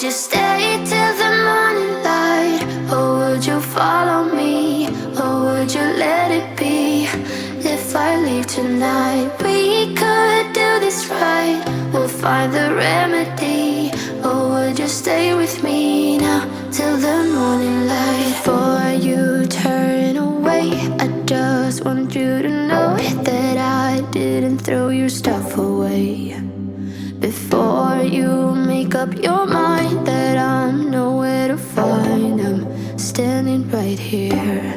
would you stay till the morning light? Or would you follow me? Or would you let it be? If I leave tonight, we could do this right. We'll find the remedy. Or would you stay with me now till the morning light? Before you turn away, I just want you to know that I didn't throw your stuff away. Before you make up your mind that I'm nowhere to find, I'm standing right here.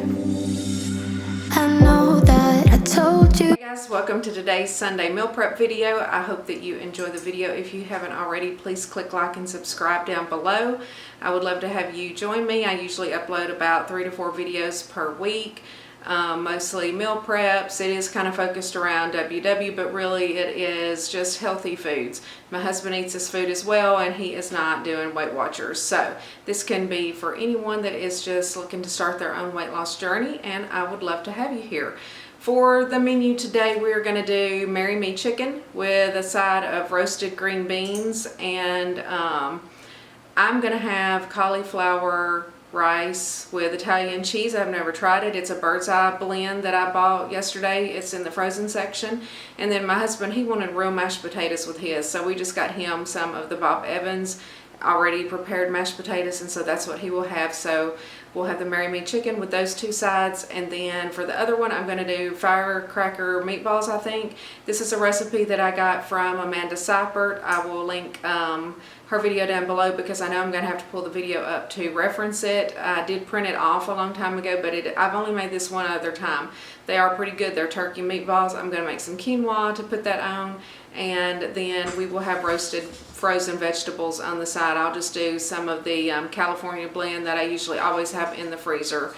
I know that I told you. Hey guys, welcome to today's Sunday meal prep video. I hope that you enjoy the video. If you haven't already, please click like and subscribe down below. I would love to have you join me. I usually upload about 3 to 4 videos per week. Mostly meal preps. It is kind of focused around WW, but really it is just healthy foods. My husband eats this food as well, and he is not doing Weight Watchers. So this can be for anyone that is just looking to start their own weight loss journey, and I would love to have you here. For the menu today, we're going to do Marry Me chicken with a side of roasted green beans, and I'm going to have cauliflower rice with Italian cheese. I've never tried it. It's a bird's eye blend that I bought yesterday. It's in the frozen section. And then my husband, he wanted real mashed potatoes with his, so we just got him some of the Bob Evans already prepared mashed potatoes, and so that's what he will have. So we'll have the Marry Me chicken with those two sides, and then for the other one I'm going to do Firecracker Meatballs. I think this is a recipe that I got from Amanda Cypert. I will link her video down below because I know I'm going to have to pull the video up to reference it. I did print it off a long time ago, but I've only made this one other time. They are pretty good. They're turkey meatballs. I'm going to make some quinoa to put that on, and then we will have roasted frozen vegetables on the side. I'll just do some of the California blend that I usually always have in the freezer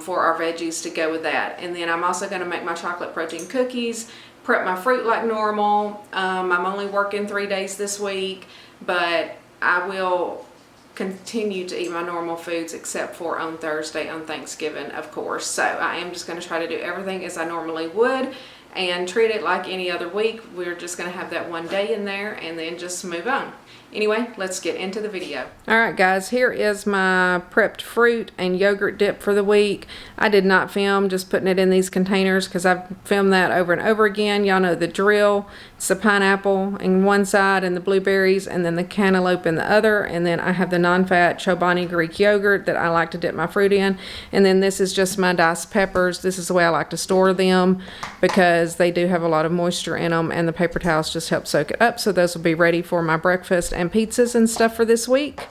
for our veggies to go with that. And then I'm also going to make my chocolate protein cookies, prep my fruit like normal. I'm only working 3 days this week, but I will continue to eat my normal foods except for on Thursday on Thanksgiving, of course. So I am just going to try to do everything as I normally would and treat it like any other week. We're just going to have that one day in there and then just move on. Anyway, let's get into the video. Alright guys, here is my prepped fruit and yogurt dip for the week. I did not film just putting it in these containers because I've filmed that over and over again. Y'all know the drill. It's the pineapple in one side and the blueberries, and then the cantaloupe in the other, and then I have the non-fat Chobani Greek yogurt that I like to dip my fruit in, and then this is just my diced peppers. This is the way I like to store them because they do have a lot of moisture in them, and the paper towels just help soak it up. So those will be ready for my breakfast and pizzas and stuff for this week.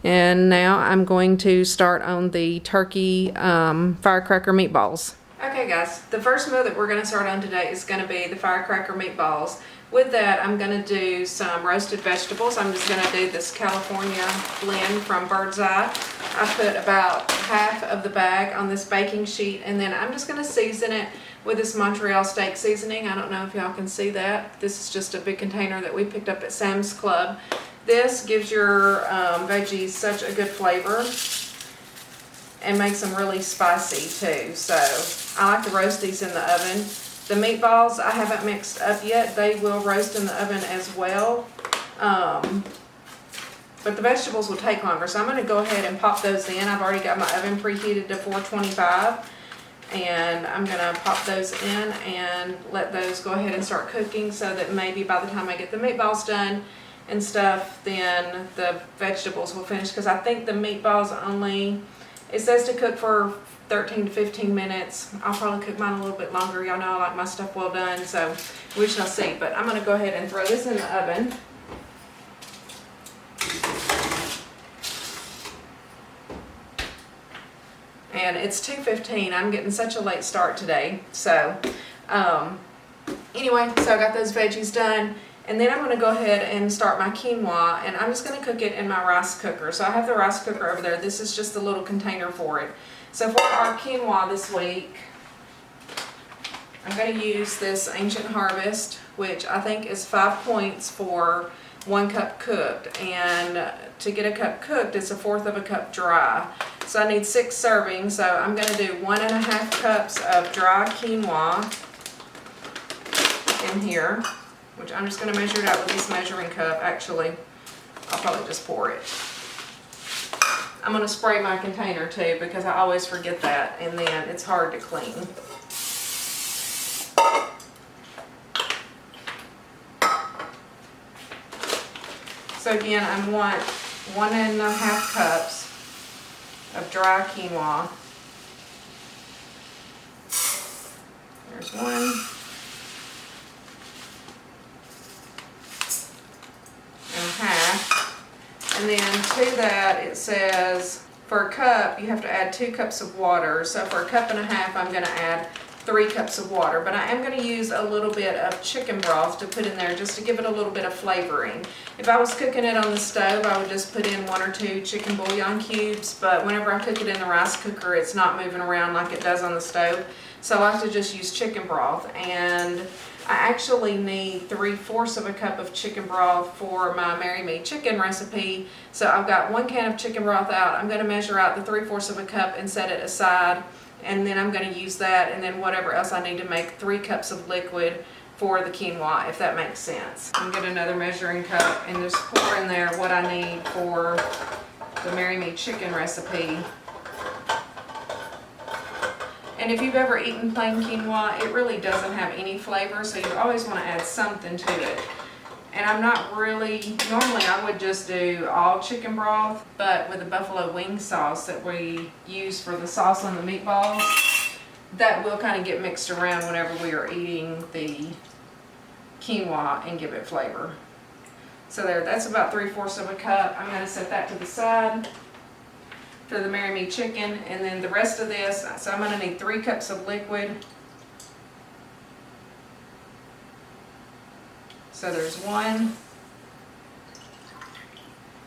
And now I'm going to start on the turkey firecracker meatballs. Okay guys, the first meal that we're going to start on today is going to be the firecracker meatballs. With that, I'm going to do some roasted vegetables. I'm just going to do this California blend from Bird's Eye. I put about half of the bag on this baking sheet, and then I'm just going to season it with this Montreal steak seasoning. I don't know if y'all can see that. This is just a big container that we picked up at Sam's Club. This gives your veggies such a good flavor and makes them really spicy too. So I like to roast these in the oven. The meatballs I haven't mixed up yet. They will roast in the oven as well. But the vegetables will take longer. So I'm going to go ahead and pop those in. I've already got my oven preheated to 425. And I'm going to pop those in and let those go ahead and start cooking so that maybe by the time I get the meatballs done and stuff, then the vegetables will finish. Because I think the meatballs only, it says to cook for 13 to 15 minutes. I'll probably cook mine a little bit longer. Y'all know I like my stuff well done, so we shall see. But I'm going to go ahead and throw this in the oven. And it's 2:15. I'm getting such a late start today. So anyway, so I got those veggies done. And then I'm going to go ahead and start my quinoa, and I'm just going to cook it in my rice cooker. So I have the rice cooker over there. This is just a little container for it. So for our quinoa this week, I'm going to use this Ancient Harvest, which I think is 5 points for 1 cup cooked. And to get a cup cooked, it's 1/4 of a cup dry. So I need 6 servings. So I'm going to do 1.5 cups of dry quinoa in here, which I'm just going to measure it out with this measuring cup actually. I'll probably just pour it. I'm going to spray my container too because I always forget that, and then it's hard to clean. So again, I want 1.5 cups of dry quinoa. There's one. And a half. And then to that it says for a cup you have to add 2 cups of water. So for a cup and a half I'm going to add 3 cups of water, but I am going to use a little bit of chicken broth to put in there just to give it a little bit of flavoring. If I was cooking it on the stove, I would just put in 1 or 2 chicken bouillon cubes, but whenever I cook it in the rice cooker, it's not moving around like it does on the stove. So I like to just use chicken broth, and I actually need 3/4 of a cup of chicken broth for my Mary Me chicken recipe. So I've got 1 can of chicken broth out. I'm going to measure out the 3/4 of a cup and set it aside. And then I'm going to use that, and then whatever else I need to make 3 cups of liquid for the quinoa, if that makes sense. I'm going to get another measuring cup and just pour in there what I need for the Mary Me chicken recipe. And if you've ever eaten plain quinoa, it really doesn't have any flavor, so you always want to add something to it. And I'm not really, normally I would just do all chicken broth, but with the buffalo wing sauce that we use for the sauce on the meatballs, that will kind of get mixed around whenever we are eating the quinoa and give it flavor. So there, that's about 3/4 of a cup. I'm going to set that to the side for the Mary Me chicken, and then the rest of this, so I'm going to need 3 cups of liquid. So there's 1.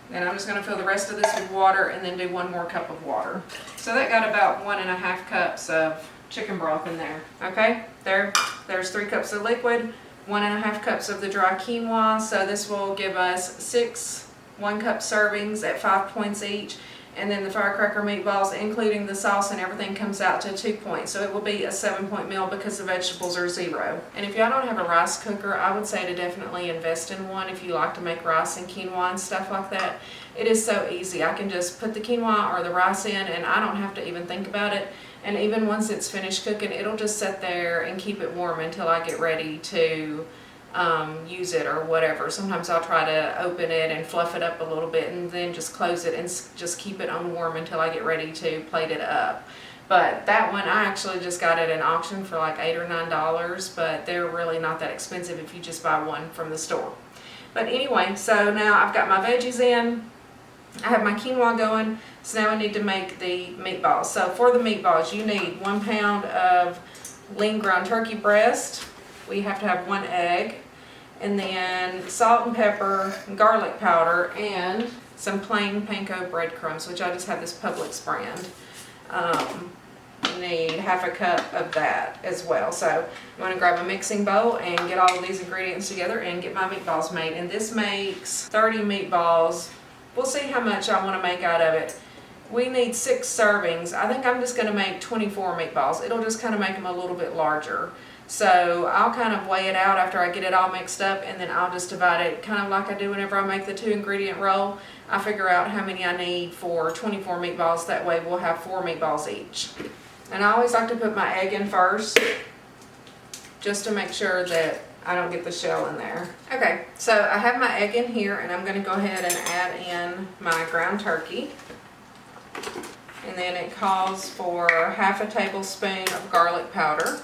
Then I'm just going to fill the rest of this with water and then do 1 more cup of water. So that got about 1.5 cups of chicken broth in there. Okay, there's 3 cups of liquid, 1.5 cups of the dry quinoa. So this will give us 6 1-cup servings at 5 points each. And then the Firecracker meatballs, including the sauce and everything, comes out to 2 points. So it will be a 7-point meal because the vegetables are 0. And if y'all don't have a rice cooker, I would say to definitely invest in one if you like to make rice and quinoa and stuff like that. It is so easy. I can just put the quinoa or the rice in and I don't have to even think about it. And even once it's finished cooking, it'll just sit there and keep it warm until I get ready to use it or whatever. Sometimes I'll try to open it and fluff it up a little bit and then just close it and just keep it on warm until I get ready to plate it up. But that one, I actually just got it at an auction for like $8 or $9, but they're really not that expensive if you just buy one from the store. But anyway, so now I've got my veggies in, I have my quinoa going, so now I need to make the meatballs. So for the meatballs, you need 1 pound of lean ground turkey breast. We have to have 1 egg, and then salt and pepper, garlic powder, and some plain panko breadcrumbs, which I just have this Publix brand. You need 1/2 cup of that as well. So I'm going to grab a mixing bowl and get all of these ingredients together and get my meatballs made. And this makes 30 meatballs. We'll see how much I want to make out of it. We need 6 servings. I think I'm just going to make 24 meatballs. It'll just kind of make them a little bit larger. So I'll kind of weigh it out after I get it all mixed up, and then I'll just divide it kind of like I do whenever I make the 2-ingredient roll. I figure out how many I need for 24 meatballs. That way we'll have 4 meatballs each. And I always like to put my egg in first, just to make sure that I don't get the shell in there. Okay, so I have my egg in here, and I'm going to go ahead and add in my ground turkey. And then it calls for 1/2 tablespoon of garlic powder.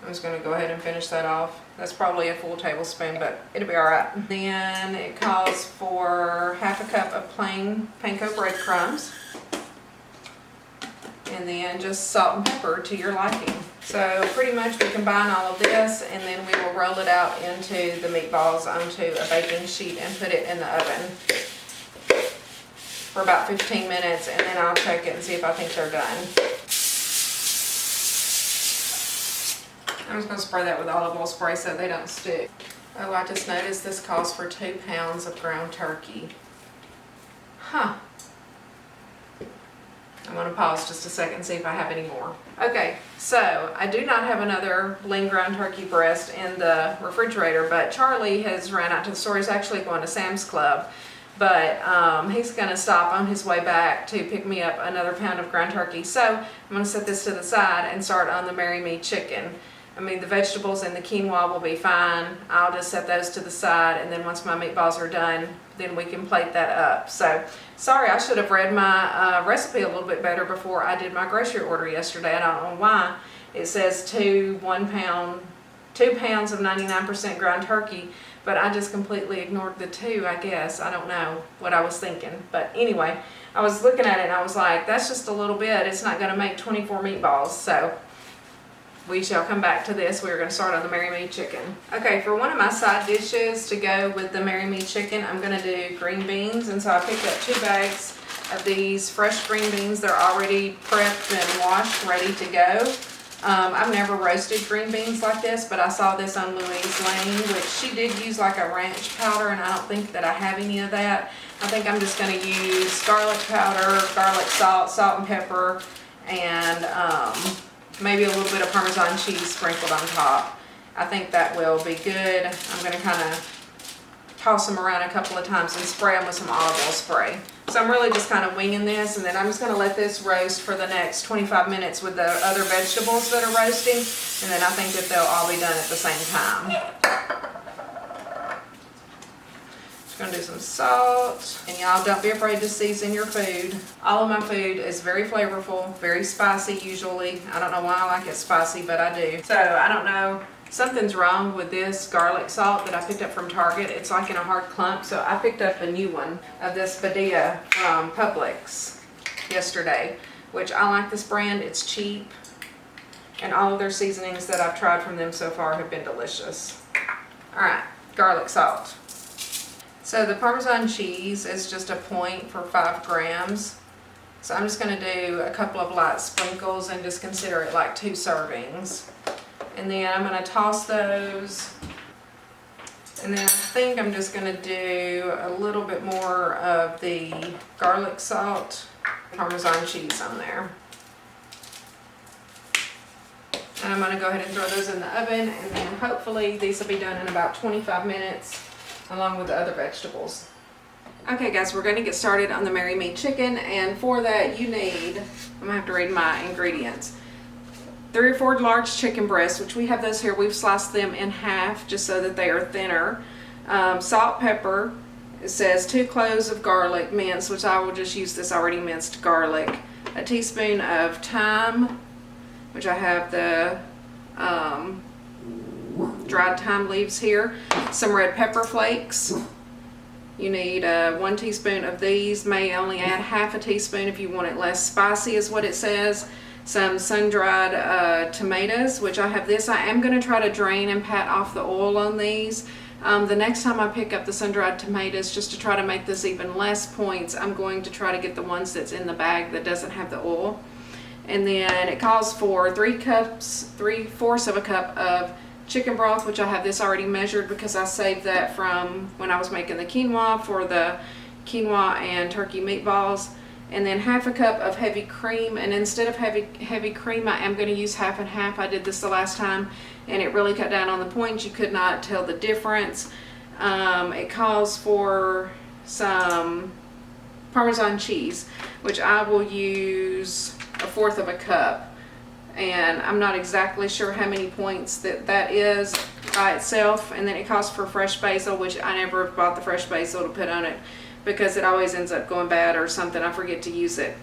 I'm just going to go ahead and finish that off. That's probably a full tablespoon, but it'll be alright. Then it calls for 1/2 cup of plain panko breadcrumbs. And then just salt and pepper to your liking. So pretty much we combine all of this, and then we will roll it out into the meatballs onto a baking sheet and put it in the oven for about 15 minutes, and then I'll check it and see if I think they're done. I'm just going to spray that with olive oil spray so they don't stick. Oh, I just noticed this calls for 2 pounds of ground turkey. Huh. I'm going to pause just a second and see if I have any more. Okay, so I do not have another lean ground turkey breast in the refrigerator, but Charlie has ran out to the store. He's actually going to Sam's Club, but he's going to stop on his way back to pick me up another pound of ground turkey. So I'm going to set this to the side and start on the Marry Me chicken. I mean, the vegetables and the quinoa will be fine. I'll just set those to the side, and then once my meatballs are done, then we can plate that up. So, sorry, I should have read my recipe a little bit better before I did my grocery order yesterday. I don't know why. It says 2 pounds of 99% ground turkey, but I just completely ignored the 2, I guess. I don't know what I was thinking. But anyway, I was looking at it and I was like, that's just a little bit. It's not going to make 24 meatballs. So, we shall come back to this. We're going to start on the Marry Me chicken. Okay, for one of my side dishes to go with the Marry Me chicken, I'm going to do green beans. And so I picked up 2 bags of these fresh green beans. They're already prepped and washed, ready to go. I've never roasted green beans like this, but I saw this on Louise Lane, which she did use like a ranch powder, and I don't think that I have any of that. I think I'm just going to use garlic powder, garlic salt, salt and pepper, and maybe a little bit of Parmesan cheese sprinkled on top. I think that will be good. I'm going to kind of toss them around a couple of times and spray them with some olive oil spray. So I'm really just kind of winging this, and then I'm just going to let this roast for the next 25 minutes with the other vegetables that are roasting, and then I think that they'll all be done at the same time. Gonna do some salt, and y'all don't be afraid to season your food. All of my food is very flavorful, very spicy usually. I don't know why I like it spicy, but I do. So I don't know, something's wrong with this garlic salt that I picked up from Target. It's like in a hard clump, so I picked up a new one of this Badia from Publix yesterday, which I like this brand. It's cheap, and all of their seasonings that I've tried from them so far have been delicious. All right, garlic salt. So the Parmesan cheese is just a point for 5 grams. So I'm just going to do a couple of light sprinkles and just consider it like 2 servings. And then I'm going to toss those. And then I think I'm just going to do a little bit more of the garlic salt, Parmesan cheese on there. And I'm going to go ahead and throw those in the oven, and then hopefully these will be done in about 25 minutes. Along with the other vegetables. Okay guys, we're going to get started on the Marry Me chicken, and for that you need, I'm going to have to read my ingredients, 3 or 4 large chicken breasts, which we have those here. We've sliced them in half just so that they are thinner. Salt, pepper. It says 2 cloves of garlic minced, which I will just use this already minced garlic. A teaspoon of thyme, which I have the dried thyme leaves here. Some red pepper flakes. You need 1 teaspoon of these. May only add half a teaspoon if you want it less spicy, is what it says. Some sun-dried tomatoes, which I have this. I am going to try to drain and pat off the oil on these. The next time I pick up the sun-dried tomatoes, just to try to make this even less points, I'm going to try to get the ones that's in the bag that doesn't have the oil. And then it calls for 3/4 of a cup of chicken broth, which I have this already measured because I saved that from when I was making the quinoa for the quinoa and turkey meatballs. And then half a cup of heavy cream, and instead of heavy cream I am going to use half and half. I did this the last time and it really cut down on the points. You could not tell the difference. It calls for some Parmesan cheese, which I will use 1/4 of a cup. And I'm not exactly sure how many points that is by itself. And then it calls for fresh basil, which I never bought the fresh basil to put on it because it always ends up going bad or something. I forget to use it.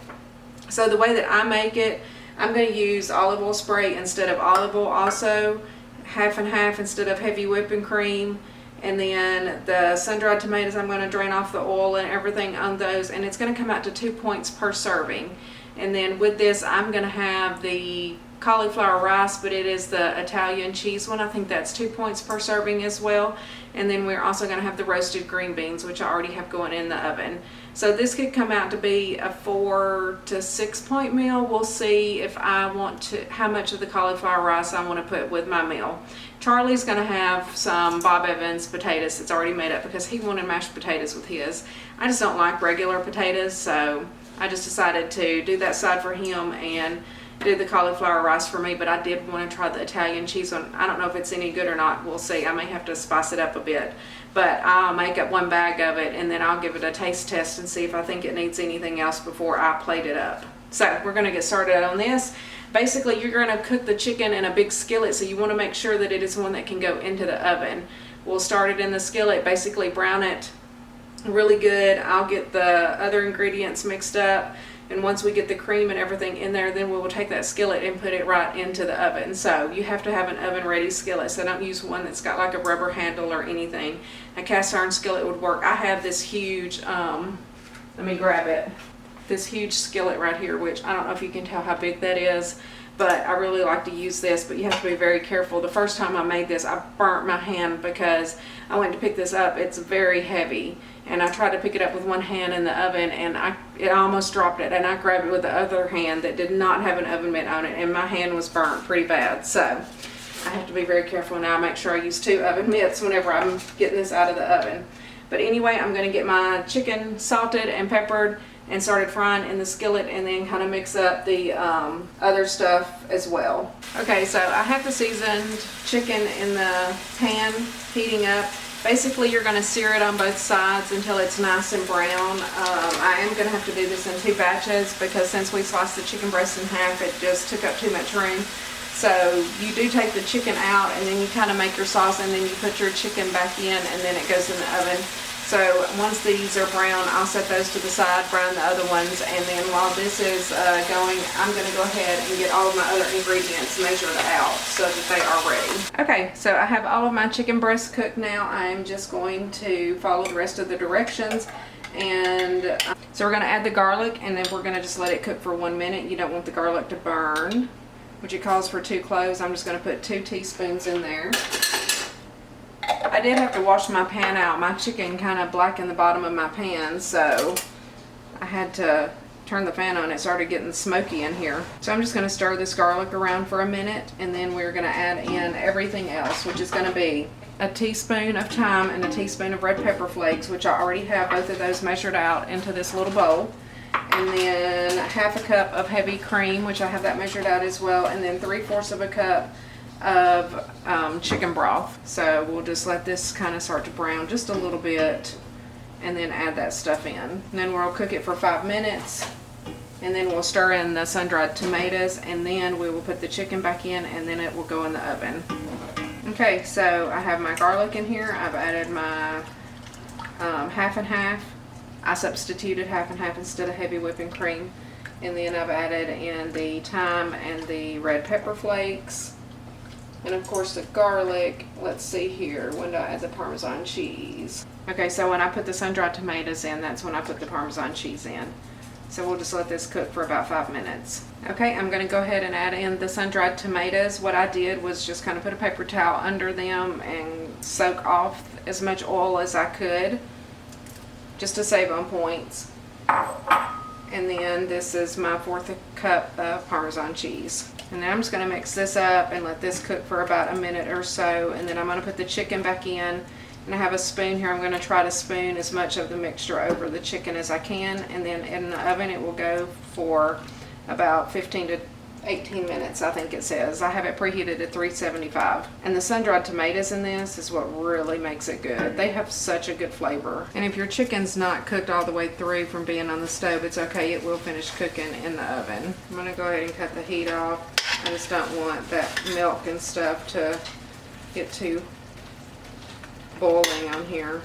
So the way that I make it, I'm going to use olive oil spray instead of olive oil, also half and half instead of heavy whipping cream. And then the sun-dried tomatoes, I'm going to drain off the oil and everything on those, and it's going to come out to 2 points per serving. And then with this, I'm going to have the cauliflower rice, but it is the Italian cheese one. I think that's 2 points per serving as well. And then we're also going to have the roasted green beans, which I already have going in the oven. So this could come out to be a 4 to 6 point meal. We'll see if I want to, how much of the cauliflower rice I want to put with my meal. Charlie's going to have some Bob Evans potatoes that's already made up because he wanted mashed potatoes with his. I just don't like regular potatoes, so I just decided to do that side for him and do the cauliflower rice for me, but I did want to try the Italian cheese one. I don't know if it's any good or not. We'll see. I may have to spice it up a bit, but I'll make up one bag of it and then I'll give it a taste test and see if I think it needs anything else before I plate it up. So we're going to get started on this. Basically, you're going to cook the chicken in a big skillet, so you want to make sure that it is one that can go into the oven. We'll start it in the skillet, basically brown it really good. I'll get the other ingredients mixed up, and once we get the cream and everything in there, then we will take that skillet and put it right into the oven. So you have to have an oven ready skillet, so don't use one that's got like a rubber handle or anything. A cast iron skillet would work. I have this huge, let me grab it, this huge skillet right here, which I don't know if you can tell how big that is, but I really like to use this, but you have to be very careful. The first time I made this, I burnt my hand because I went to pick this up. It's very heavy, and I tried to pick it up with one hand in the oven, and it almost dropped it, and I grabbed it with the other hand that did not have an oven mitt on it, and my hand was burnt pretty bad. So I have to be very careful now. Make sure I use 2 oven mitts whenever I'm getting this out of the oven. But anyway, I'm going to get my chicken salted and peppered and started frying in the skillet, and then kind of mix up the other stuff as well. Okay, so I have the seasoned chicken in the pan heating up. Basically, you're going to sear it on both sides until it's nice and brown. I am going to have to do this in 2 batches because since we sliced the chicken breast in half, it just took up too much room. So you do take the chicken out, and then you kind of make your sauce, and then you put your chicken back in, and then it goes in the oven. So once these are brown, I'll set those to the side, brown the other ones, and then while this is going, I'm going to go ahead and get all of my other ingredients measured out so that they are ready. Okay, so I have all of my chicken breasts cooked now. I'm just going to follow the rest of the directions. And so we're going to add the garlic, and then we're going to just let it cook for 1 minute. You don't want the garlic to burn, which it calls for 2 cloves. I'm just going to put 2 teaspoons in there. I did have to wash my pan out. My chicken kind of blackened the bottom of my pan, so I had to turn the fan on. It started getting smoky in here. So I'm just going to stir this garlic around for a minute, and then we're going to add in everything else, which is going to be a teaspoon of thyme and a teaspoon of red pepper flakes, which I already have both of those measured out into this little bowl. And then half a cup of heavy cream, which I have that measured out as well, and then 3/4 of a cup of chicken broth. So we'll just let this kind of start to brown just a little bit, and then add that stuff in. And then we'll cook it for 5 minutes, and then we'll stir in the sun-dried tomatoes, and then we will put the chicken back in, and then it will go in the oven. Okay, so I have my garlic in here. I've added my half and half. I substituted half and half instead of heavy whipping cream. And then I've added in the thyme and the red pepper flakes. And of course the garlic. Let's see here, when do I add the Parmesan cheese? Okay, so when I put the sun-dried tomatoes in, that's when I put the Parmesan cheese in. So we'll just let this cook for about 5 minutes. Okay, I'm going to go ahead and add in the sun-dried tomatoes. What I did was just kind of put a paper towel under them and soak off as much oil as I could, just to save on points. And then this is my 1/4 cup of Parmesan cheese. And then I'm just going to mix this up and let this cook for about a minute or so. And then I'm going to put the chicken back in. And I have a spoon here. I'm going to try to spoon as much of the mixture over the chicken as I can. And then in the oven it will go for about 15 to 18 minutes, I think it says. I have it preheated at 375. And the sun-dried tomatoes in this is what really makes it good. They have such a good flavor. And if your chicken's not cooked all the way through from being on the stove, it's okay. It will finish cooking in the oven. I'm going to go ahead and cut the heat off. I just don't want that milk and stuff to get too boiling on here.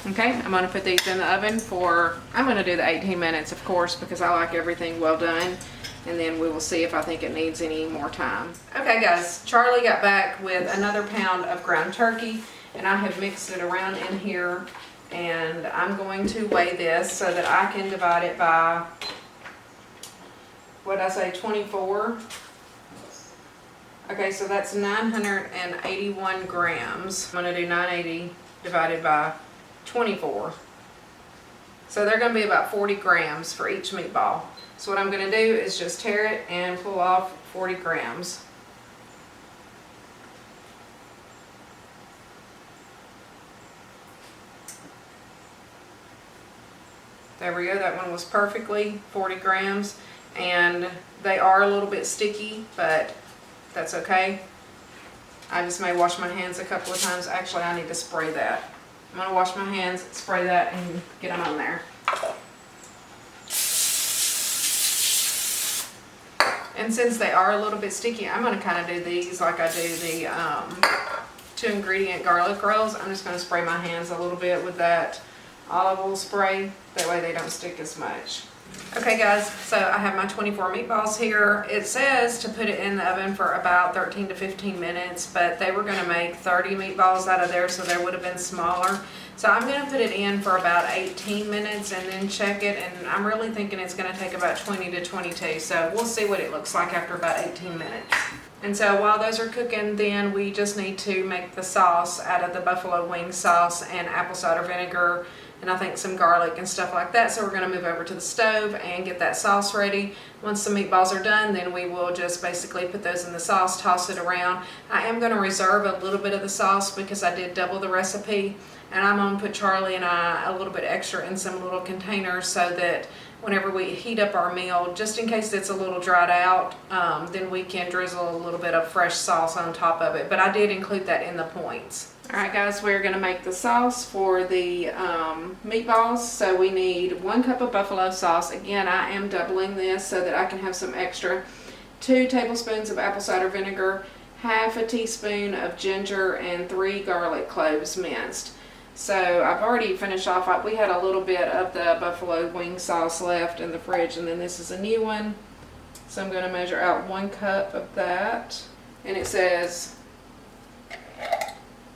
Okay, I'm going to put these in the oven for, I'm going to do the 18 minutes, of course, because I like everything well done. And then we will see if I think it needs any more time. Okay guys, Charlie got back with another pound of ground turkey, and I have mixed it around in here. And I'm going to weigh this so that I can divide it by, what did I say, 24? Okay, so that's 981 grams. I'm going to do 980 divided by 24. So they're going to be about 40 grams for each meatball. So what I'm going to do is just tear it and pull off 40 grams. There we go, that one was perfectly 40 grams. And they are a little bit sticky, but that's okay. I just may wash my hands a couple of times. Actually, I need to spray that. I'm gonna wash my hands, spray that, and get them on there. And since they are a little bit sticky, I'm gonna kind of do these like I do the 2-ingredient garlic rolls. I'm just gonna spray my hands a little bit with that olive oil spray. That way they don't stick as much. Okay guys, so I have my 24 meatballs here. It says to put it in the oven for about 13 to 15 minutes, but they were gonna make 30 meatballs out of there, so they would have been smaller. So I'm gonna put it in for about 18 minutes and then check it, and I'm really thinking it's gonna take about 20 to 22. So we'll see what it looks like after about 18 minutes. And so while those are cooking, then we just need to make the sauce out of the buffalo wing sauce and apple cider vinegar, and I think some garlic and stuff like that. So we're going to move over to the stove and get that sauce ready. Once the meatballs are done, then we will just basically put those in the sauce, toss it around. I am going to reserve a little bit of the sauce because I did double the recipe, and I'm going to put Charlie and I a little bit extra in some little containers so that whenever we heat up our meal, just in case it's a little dried out, then we can drizzle a little bit of fresh sauce on top of it. But I did include that in the points. Alright guys, we're going to make the sauce for the meatballs. So we need 1 cup of buffalo sauce. Again, I am doubling this so that I can have some extra. 2 tablespoons of apple cider vinegar, half a teaspoon of ginger, and 3 garlic cloves minced. So I've already finished off. We had a little bit of the buffalo wing sauce left in the fridge, and then this is a new one. So I'm going to measure out 1 cup of that. And it says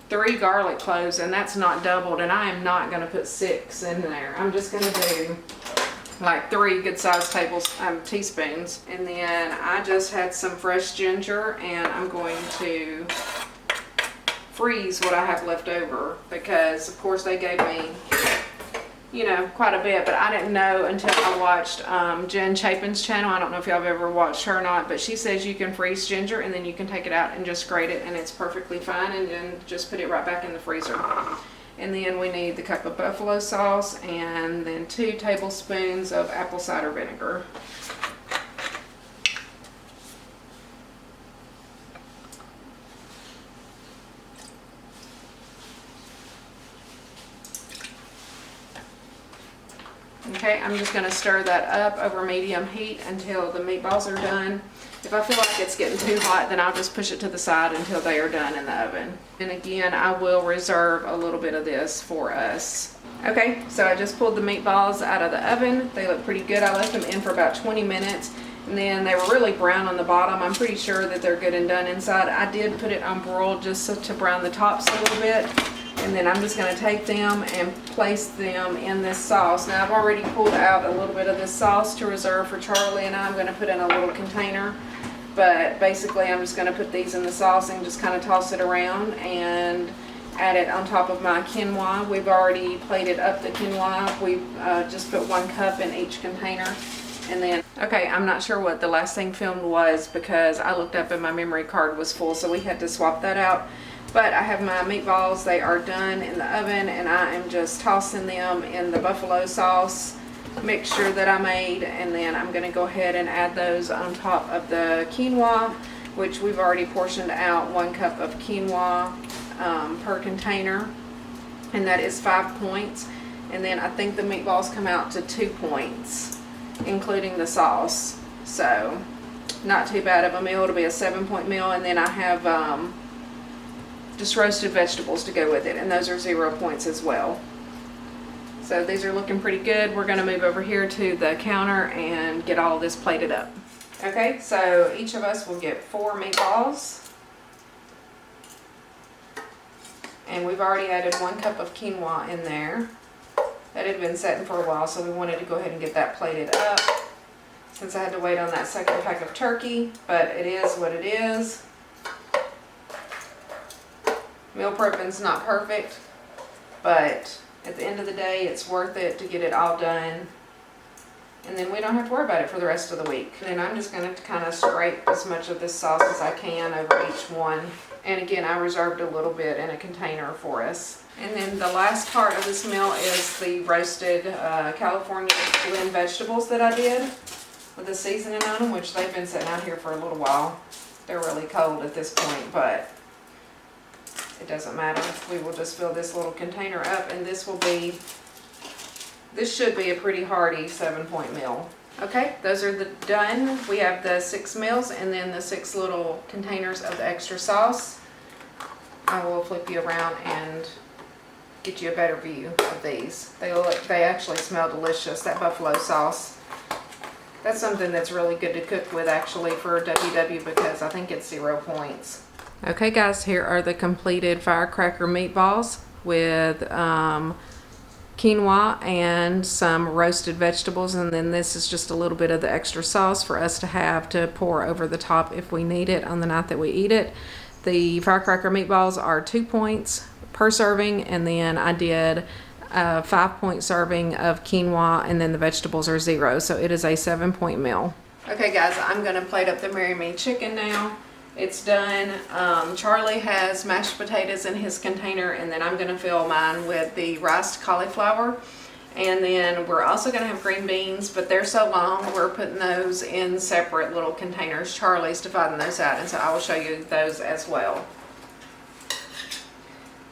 3 garlic cloves, and that's not doubled, and I am not going to put 6 in there. I'm just going to do like 3 good sized teaspoons. And then I just had some fresh ginger, and I'm going to freeze what I have left over because of course they gave me, you know, quite a bit, but I didn't know until I watched Jen Chapin's channel. I don't know if y'all have ever watched her or not, but she says you can freeze ginger and then you can take it out and just grate it, and it's perfectly fine, and then just put it right back in the freezer. And then we need the cup of buffalo sauce and then 2 tablespoons of apple cider vinegar. Okay, I'm just going to stir that up over medium heat until the meatballs are done. If I feel like it's getting too hot, then I'll just push it to the side until they are done in the oven. And again, I will reserve a little bit of this for us. Okay, so I just pulled the meatballs out of the oven. They look pretty good. I left them in for about 20 minutes. And then they were really brown on the bottom. I'm pretty sure that they're good and done inside. I did put it on broil just so to brown the tops a little bit. And then I'm just going to take them and place them in this sauce. Now I've already pulled out a little bit of this sauce to reserve for Charlie and I'm going to put in a little container. But basically I'm just going to put these in the sauce and just kind of toss it around and add it on top of my quinoa. We've already plated up the quinoa. We just put 1 cup in each container. And then, okay, I'm not sure what the last thing filmed was because I looked up and my memory card was full, so we had to swap that out. But I have my meatballs. They are done in the oven, and I am just tossing them in the buffalo sauce mixture that I made, and then I'm going to go ahead and add those on top of the quinoa, which we've already portioned out 1 cup of quinoa per container, and that is 5 points. And then I think the meatballs come out to 2 points, including the sauce. So not too bad of a meal. It'll be a 7-point meal, and then I have just roasted vegetables to go with it, and those are 0 points as well. So these are looking pretty good. We're going to move over here to the counter and get all this plated up. Okay, so each of us will get 4 meatballs, and we've already added 1 cup of quinoa in there. That had been setting for a while, so we wanted to go ahead and get that plated up since I had to wait on that second pack of turkey, but it is what it is. Meal prepping's not perfect, but at the end of the day, it's worth it to get it all done. And then we don't have to worry about it for the rest of the week. And then I'm just going to kind of scrape as much of this sauce as I can over each one. And again, I reserved a little bit in a container for us. And then the last part of this meal is the roasted California blend vegetables that I did with the seasoning on them, which they've been sitting out here for a little while. They're really cold at this point, but it doesn't matter. We will just fill this little container up, and this should be a pretty hearty 7-point meal. Okay, those are done. We have the 6 meals and then the 6 little containers of the extra sauce. I will flip you around and get you a better view of these. They actually smell delicious. That buffalo sauce. That's something that's really good to cook with actually for WW, because I think it's 0 points. Okay guys, here are the completed Firecracker meatballs with quinoa and some roasted vegetables, and then this is just a little bit of the extra sauce for us to have to pour over the top if we need it on the night that we eat it. The Firecracker meatballs are 2 points per serving, and then I did a 5-point serving of quinoa, and then the vegetables are 0, so it is a 7-point meal. Okay guys, I'm gonna plate up the Mary Me chicken now. It's done. Charlie has mashed potatoes in his container, and then I'm gonna fill mine with the riced cauliflower. And then we're also gonna have green beans, but they're so long, we're putting those in separate little containers. Charlie's dividing those out, and so I will show you those as well.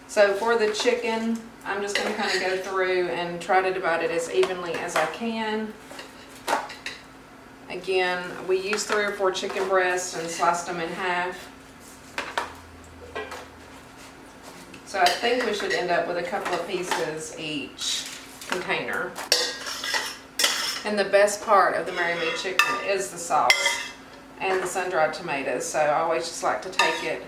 So for the chicken, I'm just gonna kind of go through and try to divide it as evenly as I can. Again, we used 3 or 4 chicken breasts and sliced them in half. So I think we should end up with a couple of pieces each container. And the best part of the Mary Me chicken is the sauce and the sun-dried tomatoes. So I always just like to take it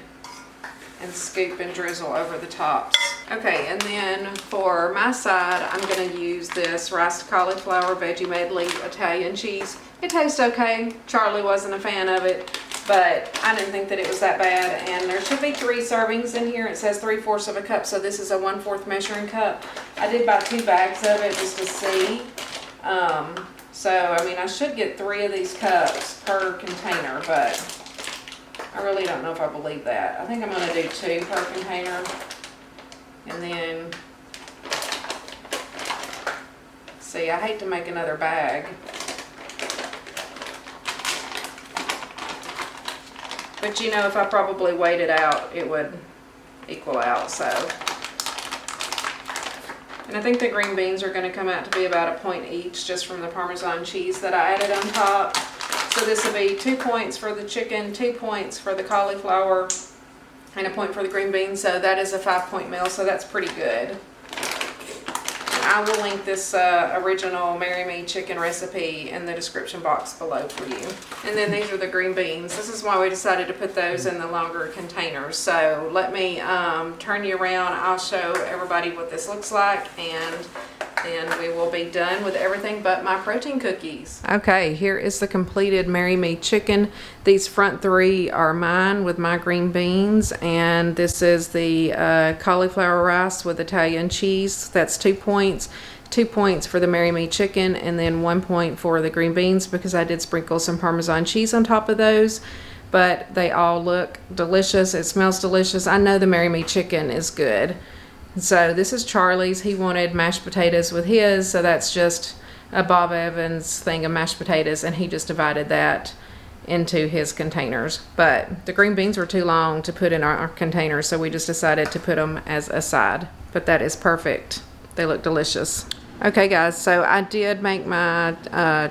and scoop and drizzle over the tops. Okay, and then for my side, I'm going to use this riced cauliflower veggie medley Italian cheese. It tastes okay. Charlie wasn't a fan of it, but I didn't think that it was that bad. And there should be 3 servings in here. It says 3/4 of a cup, so this is a 1/4 measuring cup. I did buy 2 bags of it just to see. So, I mean, I should get 3 of these cups per container, but I really don't know if I believe that. I think I'm going to do 2 per container. And then, see, I hate to make another bag. But you know, if I probably weighed it out, it would equal out, so. And I think the green beans are going to come out to be about 1 point each, just from the Parmesan cheese that I added on top. So this will be 2 points for the chicken, 2 points for the cauliflower, and 1 point for the green beans. So that is a 5-point meal, so that's pretty good. I will link this original Mary Me chicken recipe in the description box below for you. And then these are the green beans. This is why we decided to put those in the longer containers. So let me turn you around. I'll show everybody what this looks like, and then we will be done with everything but my protein cookies. Okay, here is the completed Mary Me chicken. These front 3 are mine with my green beans, and this is the cauliflower rice with Italian cheese. That's 2 points. 2 points for the Mary Me chicken, and then 1 point for the green beans because I did sprinkle some Parmesan cheese on top of those. But they all look delicious. It smells delicious. I know the Mary Me chicken is good. So this is Charlie's. He wanted mashed potatoes with his, so that's just a Bob Evans thing of mashed potatoes, and he just divided that into his containers. But the green beans were too long to put in our containers, so we just decided to put them as a side. But that is perfect. They look delicious. Okay guys, so I did make my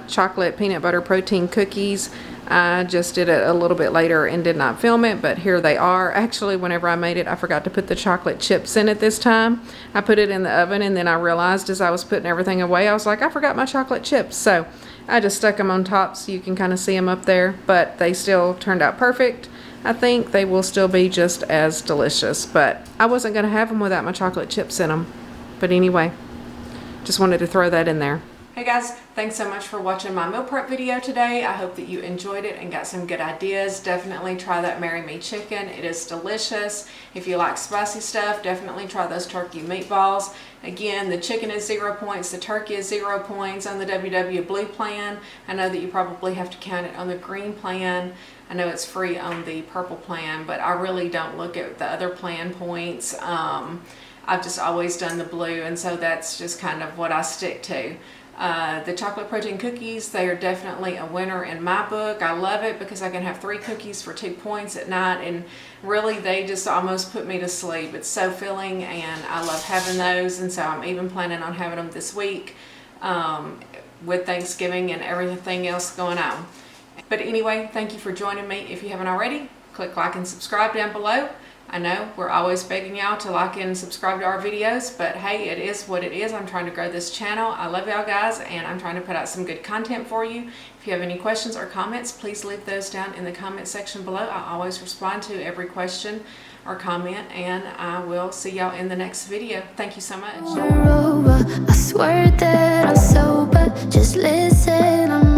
chocolate peanut butter protein cookies. I just did it a little bit later and did not film it, but here they are. Actually, whenever I made it, I forgot to put the chocolate chips in it this time. I put it in the oven, and then I realized as I was putting everything away, I was like, I forgot my chocolate chips. So I just stuck them on top so you can kind of see them up there, but they still turned out perfect. I think they will still be just as delicious, but I wasn't going to have them without my chocolate chips in them. But anyway, just wanted to throw that in there. Hey guys, thanks so much for watching my meal prep video today. I hope that you enjoyed it and got some good ideas. Definitely try that Marry Me chicken. It is delicious. If you like spicy stuff, definitely try those turkey meatballs. Again, the chicken is 0 points, the turkey is 0 points on the WW Blue plan. I know that you probably have to count it on the green plan. I know it's free on the purple plan, but I really don't look at the other plan points. I've just always done the blue, and so that's just kind of what I stick to. The chocolate protein cookies, they are definitely a winner in my book. I love it because I can have 3 cookies for 2 points at night, and really they just almost put me to sleep. It's so filling and I love having those, and so I'm even planning on having them this week with Thanksgiving and everything else going on. But anyway, thank you for joining me. If you haven't already, click like and subscribe down below. I know we're always begging y'all to like and subscribe to our videos, but hey, it is what it is. I'm trying to grow this channel. I love y'all guys, and I'm trying to put out some good content for you. If you have any questions or comments, please leave those down in the comment section below. I always respond to every question or comment, and I will see y'all in the next video. Thank you so much. I swear that I'm sober. Just listen, I'm